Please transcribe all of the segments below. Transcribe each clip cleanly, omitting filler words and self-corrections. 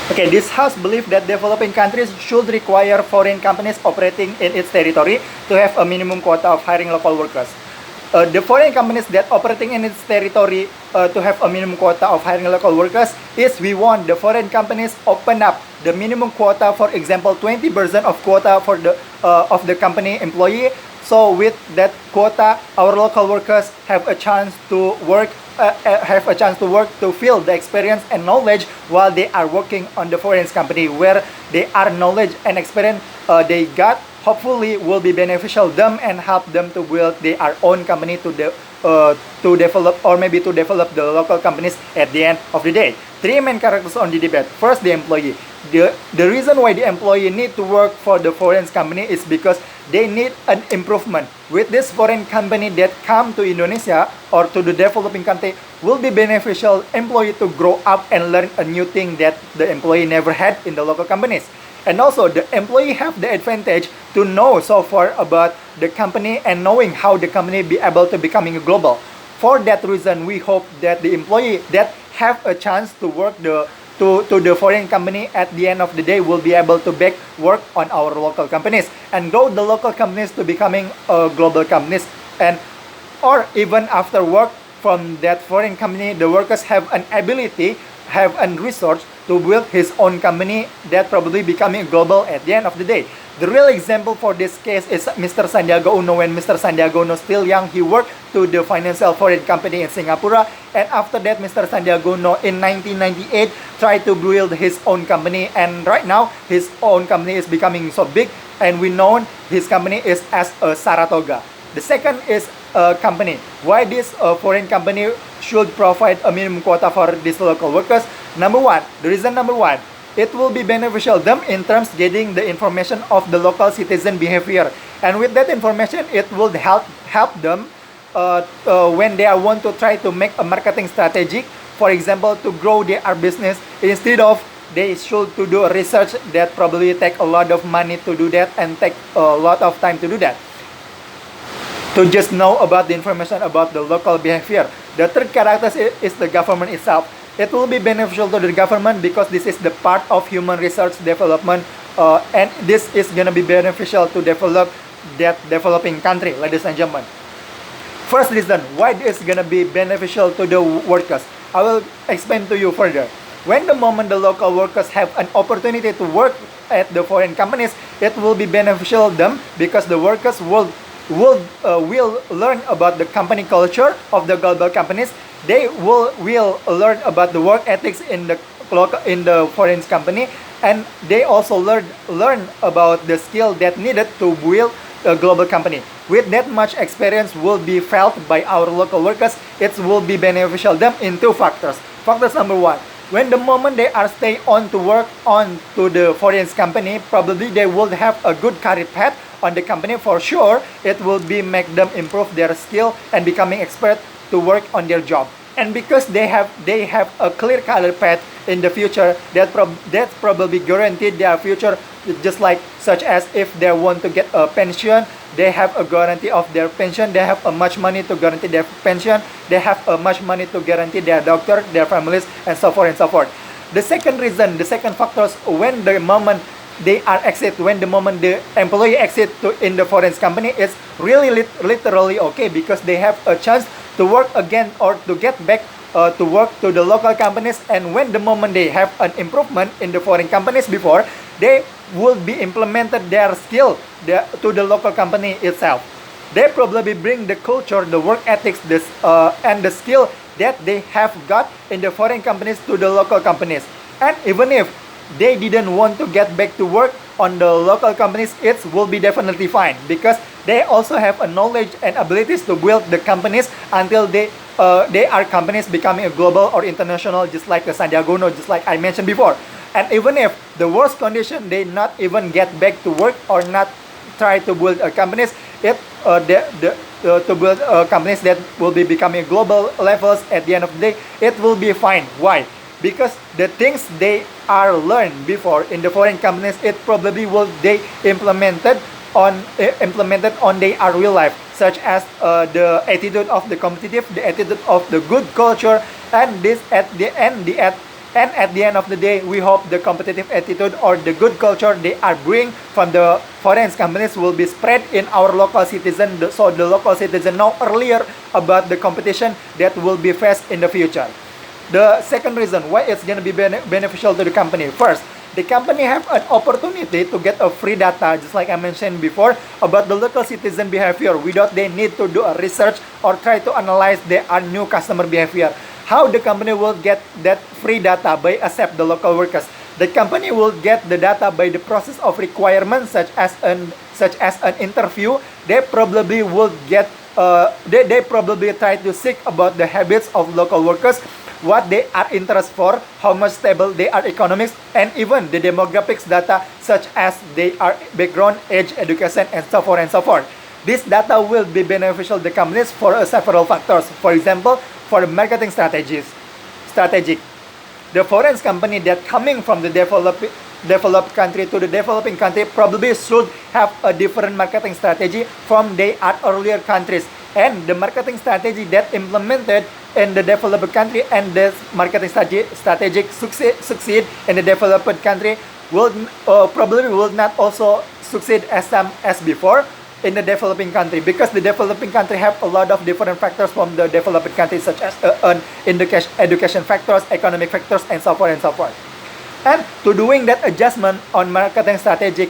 Okay, this house believes that developing countries should require foreign companies operating in its territory to have a minimum quota of hiring local workers. The foreign companies that operating in its territory to have a minimum quota of hiring local workers is we want the foreign companies open up the minimum quota, for example, 20% of quota for the of the company employee. So with that quota, our local workers have a chance to work to feel the experience and knowledge while they are working on the foreign company, where they are knowledge and experience they got hopefully will be beneficial them and help them to build their own company to develop, or maybe to develop the local companies at the end of the day. Three main characters on the debate. First, the employee. The reason why the employee need to work for the foreign company is because they need an improvement. With this foreign company that come to Indonesia or to the developing country will be beneficial employee to grow up and learn a new thing that the employee never had in the local companies. And also the employee have the advantage to know so far about the company and knowing how the company be able to becoming global. For that reason, we hope that the employee that have a chance to work to the foreign company at the end of the day will be able to back work on our local companies and grow the local companies to becoming global companies. And or even after work from that foreign company, the workers have an ability, have a resource to build his own company that probably becoming global at the end of the day. The real example for this case is Mr. Sandiaga Uno. When Mr. Sandiaga Uno still young, he worked to the financial foreign company in Singapore, and after that Mr. Sandiaga Uno in 1998 tried to build his own company, and right now his own company is becoming so big, and we know his company is as a Saratoga. The second is a company. Why this foreign company should provide a minimum quota for these local workers? Number one, the reason number one, it will be beneficial them in terms getting the information of the local citizen behavior, and with that information, it will help them when they want to try to make a marketing strategy. For example, to grow their business, instead of they should to do a research that probably take a lot of money to do that and take a lot of time to do that, to just know about the information about the local behavior. The third character is the government itself. It will be beneficial to the government because this is the part of human research development, and this is gonna be beneficial to develop that developing country, ladies and gentlemen. First reason why this is gonna be beneficial to the workers, I will explain to you further. When the moment the local workers have an opportunity to work at the foreign companies, it will be beneficial them because the workers will learn about the company culture of the global companies. They will learn about the work ethics in the foreign company, and they also learn about the skill that needed to build a global company. With that much experience will be felt by our local workers, it will be beneficial them in two factors. Factors number one, when the moment they are stay on to work on to the foreign company, probably they will have a good career path on the company for sure. It will be make them improve their skill and becoming expert to work on their job. And because they have a clear career path in the future, that probably guaranteed their future, just like such as if they want to get a pension, they have a guarantee of their pension, they have a much money to guarantee their pension, they have a much money to guarantee their doctor, their families, and so forth and so forth. The second reason, the second factors, when the moment they are exit, when the moment the employee exit to in the foreign company, it's really literally okay because they have a chance to work again or to get back to work to the local companies. And when the moment they have an improvement in the foreign companies before, they will be implemented their skill to the local company itself. They probably bring the culture, the work ethics, and the skill that they have got in the foreign companies to the local companies. And even if they didn't want to get back to work on the local companies, it will be definitely fine because they also have a knowledge and abilities to build the companies until they are companies becoming a global or international, just like the Sandiaga Uno, just like I mentioned before. And even if the worst condition, they not even get back to work or not try to build companies, to build companies that will be becoming global levels at the end of the day, it will be fine. Why? Because the things they are learned before in the foreign companies, it probably will they implemented on their real life, such as the attitude of the competitive, the attitude of the good culture, and this at the end And at the end of the day, we hope the competitive attitude or the good culture they are bring from the foreign companies will be spread in our local citizen, so the local citizen know earlier about the competition that will be faced in the future. The second reason why it's going to be beneficial to the company. First, the company have an opportunity to get a free data, just like I mentioned before, about the local citizen behavior without they need to do a research or try to analyze their new customer behavior. How the company will get that free data by accept the local workers? The company will get the data by the process of requirements such as an interview. They probably will get they probably try to seek about the habits of local workers, what they are interested for, how much stable they are economics, and even the demographics data such as they are background, age, education, and so forth and so forth. This data will be beneficial to the companies for several factors. For example, for the marketing strategic. The foreign company that coming from the developed country to the developing country probably should have a different marketing strategy from they are earlier countries. And the marketing strategy that implemented in the developed country and the marketing strategic succeed in the developed country will probably will not also succeed as before in the developing country, because the developing country have a lot of different factors from the developed country, such as education factors, economic factors, and so forth and so forth. And to doing that adjustment on marketing strategic,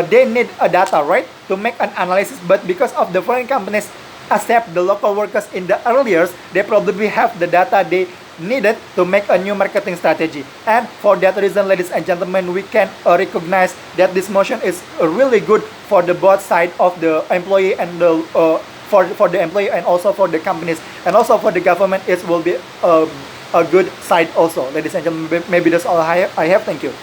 they need a data, right, to make an analysis. But because of the foreign companies accept the local workers in the earlier, they probably have the data they needed to make a new marketing strategy. And for that reason, ladies and gentlemen, we can recognize that this motion is really good for the both side of the employee and the for the employee and also for the companies, and also for the government. It will be a good side also, ladies and gentlemen. Maybe that's all I have. Thank you.